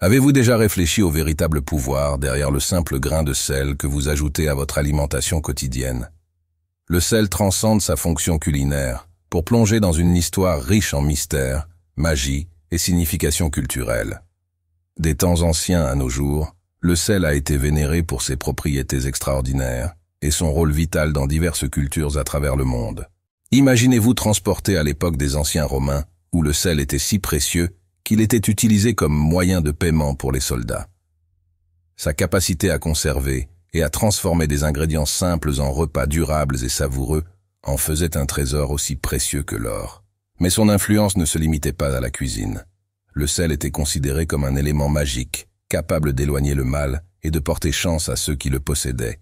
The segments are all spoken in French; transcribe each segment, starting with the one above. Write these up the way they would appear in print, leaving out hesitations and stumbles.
Avez-vous déjà réfléchi au véritable pouvoir derrière le simple grain de sel que vous ajoutez à votre alimentation quotidienne? Le sel transcende sa fonction culinaire pour plonger dans une histoire riche en mystères, magie et significations culturelles. Des temps anciens à nos jours, le sel a été vénéré pour ses propriétés extraordinaires et son rôle vital dans diverses cultures à travers le monde. Imaginez-vous transporté à l'époque des anciens Romains, où le sel était si précieux qu'il était utilisé comme moyen de paiement pour les soldats. Sa capacité à conserver et à transformer des ingrédients simples en repas durables et savoureux en faisait un trésor aussi précieux que l'or. Mais son influence ne se limitait pas à la cuisine. Le sel était considéré comme un élément magique, capable d'éloigner le mal et de porter chance à ceux qui le possédaient.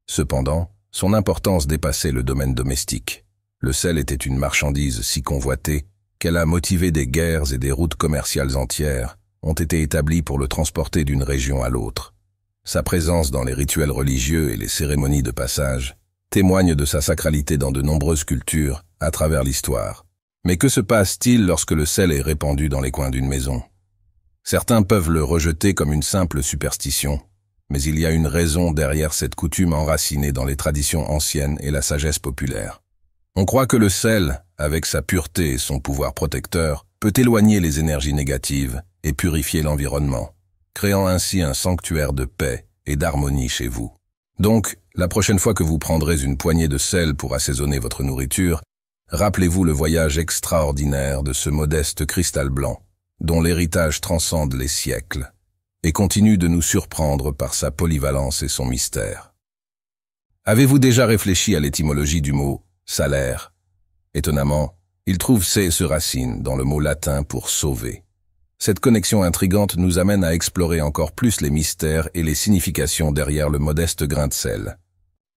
Cependant, son importance dépassait le domaine domestique. Le sel était une marchandise si convoitée qu'elle a motivé des guerres et des routes commerciales entières ont été établies pour le transporter d'une région à l'autre. Sa présence dans les rituels religieux et les cérémonies de passage témoigne de sa sacralité dans de nombreuses cultures à travers l'histoire. Mais que se passe-t-il lorsque le sel est répandu dans les coins d'une maison? Certains peuvent le rejeter comme une simple superstition, mais il y a une raison derrière cette coutume enracinée dans les traditions anciennes et la sagesse populaire. On croit que le sel, avec sa pureté et son pouvoir protecteur, peut éloigner les énergies négatives et purifier l'environnement, créant ainsi un sanctuaire de paix et d'harmonie chez vous. Donc, la prochaine fois que vous prendrez une poignée de sel pour assaisonner votre nourriture, rappelez-vous le voyage extraordinaire de ce modeste cristal blanc, dont l'héritage transcende les siècles, et continue de nous surprendre par sa polyvalence et son mystère. Avez-vous déjà réfléchi à l'étymologie du mot « salaire » ? Étonnamment, il trouve ses racines dans le mot latin pour « sauver ». Cette connexion intrigante nous amène à explorer encore plus les mystères et les significations derrière le modeste grain de sel.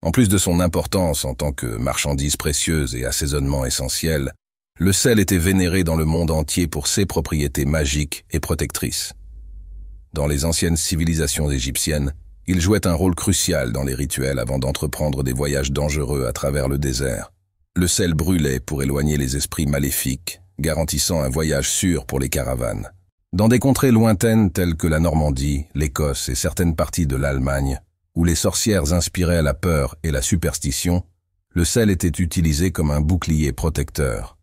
En plus de son importance en tant que marchandise précieuse et assaisonnement essentiel, le sel était vénéré dans le monde entier pour ses propriétés magiques et protectrices. Dans les anciennes civilisations égyptiennes, il jouait un rôle crucial dans les rituels avant d'entreprendre des voyages dangereux à travers le désert. Le sel brûlait pour éloigner les esprits maléfiques, garantissant un voyage sûr pour les caravanes. Dans des contrées lointaines telles que la Normandie, l'Écosse et certaines parties de l'Allemagne, où les sorcières inspiraient la peur et la superstition, le sel était utilisé comme un bouclier protecteur.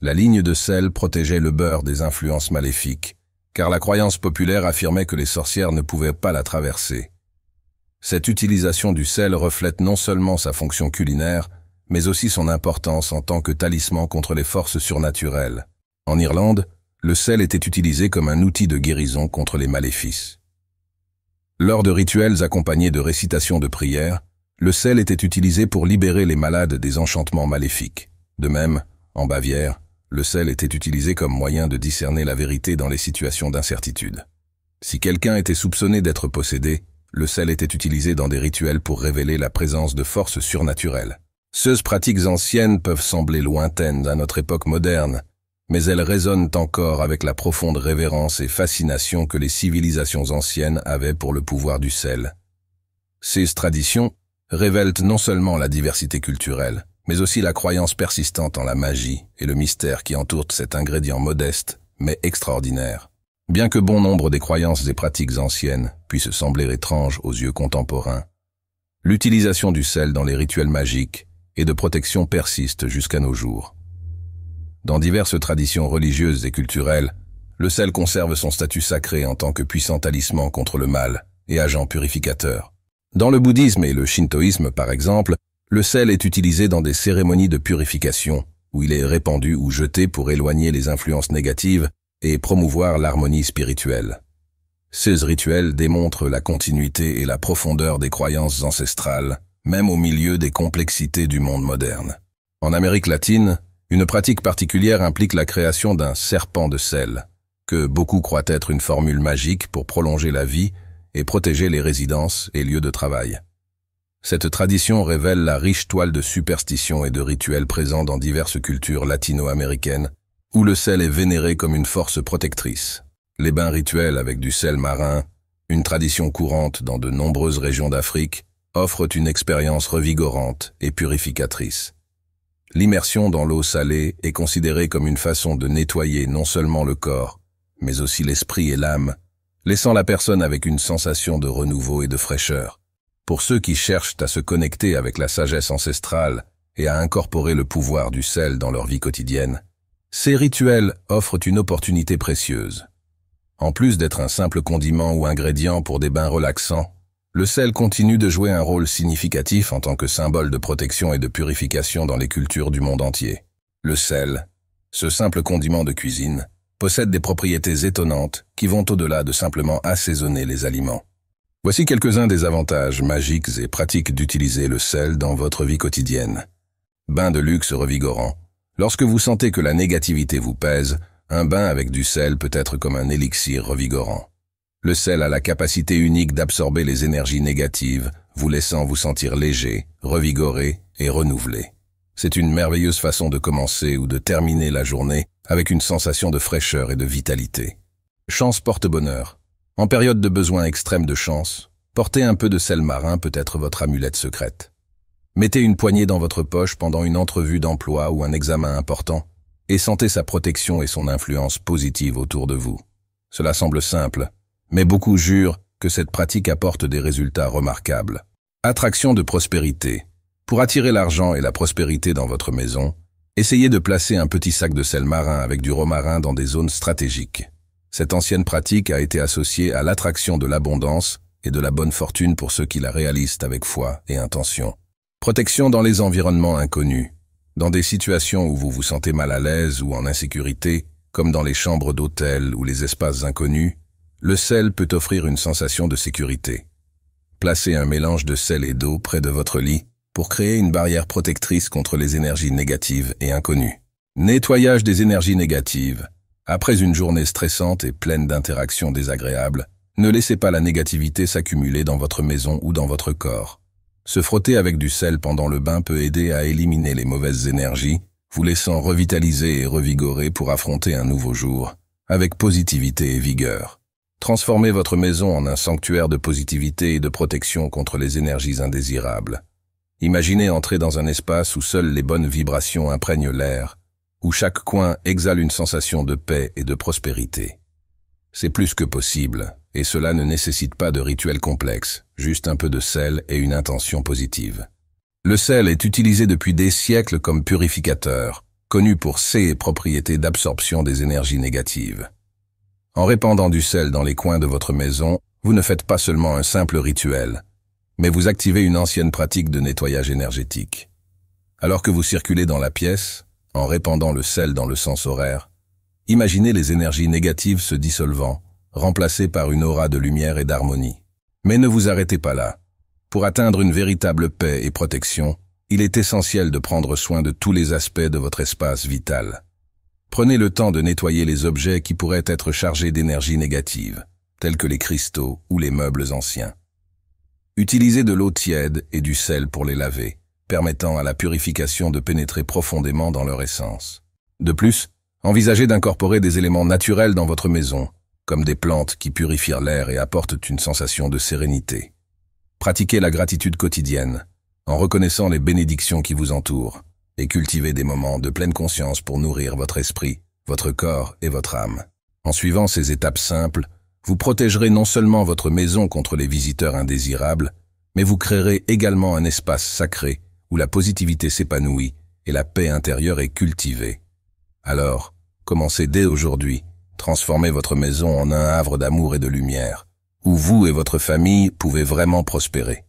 La ligne de sel protégeait le beurre des influences maléfiques, car la croyance populaire affirmait que les sorcières ne pouvaient pas la traverser. Cette utilisation du sel reflète non seulement sa fonction culinaire, mais aussi son importance en tant que talisman contre les forces surnaturelles. En Irlande, le sel était utilisé comme un outil de guérison contre les maléfices. Lors de rituels accompagnés de récitations de prières, le sel était utilisé pour libérer les malades des enchantements maléfiques. De même, en Bavière, le sel était utilisé comme moyen de discerner la vérité dans les situations d'incertitude. Si quelqu'un était soupçonné d'être possédé, le sel était utilisé dans des rituels pour révéler la présence de forces surnaturelles. Ces pratiques anciennes peuvent sembler lointaines à notre époque moderne, mais elles résonnent encore avec la profonde révérence et fascination que les civilisations anciennes avaient pour le pouvoir du sel. Ces traditions révèlent non seulement la diversité culturelle, mais aussi la croyance persistante en la magie et le mystère qui entourent cet ingrédient modeste, mais extraordinaire. Bien que bon nombre des croyances et pratiques anciennes puissent sembler étranges aux yeux contemporains, l'utilisation du sel dans les rituels magiques et de protection persiste jusqu'à nos jours. Dans diverses traditions religieuses et culturelles, le sel conserve son statut sacré en tant que puissant talisman contre le mal et agent purificateur. Dans le bouddhisme et le shintoïsme, par exemple, le sel est utilisé dans des cérémonies de purification, où il est répandu ou jeté pour éloigner les influences négatives et promouvoir l'harmonie spirituelle. Ces rituels démontrent la continuité et la profondeur des croyances ancestrales, même au milieu des complexités du monde moderne. En Amérique latine, une pratique particulière implique la création d'un serpent de sel, que beaucoup croient être une formule magique pour prolonger la vie et protéger les résidences et lieux de travail. Cette tradition révèle la riche toile de superstitions et de rituels présents dans diverses cultures latino-américaines, où le sel est vénéré comme une force protectrice. Les bains rituels avec du sel marin, une tradition courante dans de nombreuses régions d'Afrique, offrent une expérience revigorante et purificatrice. L'immersion dans l'eau salée est considérée comme une façon de nettoyer non seulement le corps, mais aussi l'esprit et l'âme, laissant la personne avec une sensation de renouveau et de fraîcheur. Pour ceux qui cherchent à se connecter avec la sagesse ancestrale et à incorporer le pouvoir du sel dans leur vie quotidienne, ces rituels offrent une opportunité précieuse. En plus d'être un simple condiment ou ingrédient pour des bains relaxants, le sel continue de jouer un rôle significatif en tant que symbole de protection et de purification dans les cultures du monde entier. Le sel, ce simple condiment de cuisine, possède des propriétés étonnantes qui vont au-delà de simplement assaisonner les aliments. Voici quelques-uns des avantages magiques et pratiques d'utiliser le sel dans votre vie quotidienne. Bain de luxe revigorant. Lorsque vous sentez que la négativité vous pèse, un bain avec du sel peut être comme un élixir revigorant. Le sel a la capacité unique d'absorber les énergies négatives, vous laissant vous sentir léger, revigoré et renouvelé. C'est une merveilleuse façon de commencer ou de terminer la journée avec une sensation de fraîcheur et de vitalité. Chance porte bonheur. En période de besoin extrême de chance, porter un peu de sel marin peut être votre amulette secrète. Mettez une poignée dans votre poche pendant une entrevue d'emploi ou un examen important et sentez sa protection et son influence positive autour de vous. Cela semble simple, mais beaucoup jurent que cette pratique apporte des résultats remarquables. Attraction de prospérité. Pour attirer l'argent et la prospérité dans votre maison, essayez de placer un petit sac de sel marin avec du romarin dans des zones stratégiques. Cette ancienne pratique a été associée à l'attraction de l'abondance et de la bonne fortune pour ceux qui la réalisent avec foi et intention. Protection dans les environnements inconnus. Dans des situations où vous vous sentez mal à l'aise ou en insécurité, comme dans les chambres d'hôtel ou les espaces inconnus, le sel peut offrir une sensation de sécurité. Placez un mélange de sel et d'eau près de votre lit pour créer une barrière protectrice contre les énergies négatives et inconnues. Nettoyage des énergies négatives. Après une journée stressante et pleine d'interactions désagréables, ne laissez pas la négativité s'accumuler dans votre maison ou dans votre corps. Se frotter avec du sel pendant le bain peut aider à éliminer les mauvaises énergies, vous laissant revitaliser et revigorer pour affronter un nouveau jour, avec positivité et vigueur. Transformez votre maison en un sanctuaire de positivité et de protection contre les énergies indésirables. Imaginez entrer dans un espace où seules les bonnes vibrations imprègnent l'air, où chaque coin exhale une sensation de paix et de prospérité. C'est plus que possible, et cela ne nécessite pas de rituel complexe, juste un peu de sel et une intention positive. Le sel est utilisé depuis des siècles comme purificateur, connu pour ses propriétés d'absorption des énergies négatives. En répandant du sel dans les coins de votre maison, vous ne faites pas seulement un simple rituel, mais vous activez une ancienne pratique de nettoyage énergétique. Alors que vous circulez dans la pièce, en répandant le sel dans le sens horaire, imaginez les énergies négatives se dissolvant, remplacées par une aura de lumière et d'harmonie. Mais ne vous arrêtez pas là. Pour atteindre une véritable paix et protection, il est essentiel de prendre soin de tous les aspects de votre espace vital. Prenez le temps de nettoyer les objets qui pourraient être chargés d'énergie négative, tels que les cristaux ou les meubles anciens. Utilisez de l'eau tiède et du sel pour les laver, permettant à la purification de pénétrer profondément dans leur essence. De plus, envisagez d'incorporer des éléments naturels dans votre maison, comme des plantes qui purifient l'air et apportent une sensation de sérénité. Pratiquez la gratitude quotidienne, en reconnaissant les bénédictions qui vous entourent, et cultivez des moments de pleine conscience pour nourrir votre esprit, votre corps et votre âme. En suivant ces étapes simples, vous protégerez non seulement votre maison contre les visiteurs indésirables, mais vous créerez également un espace sacré où la positivité s'épanouit et la paix intérieure est cultivée. Alors, commencez dès aujourd'hui, transformez votre maison en un havre d'amour et de lumière, où vous et votre famille pouvez vraiment prospérer.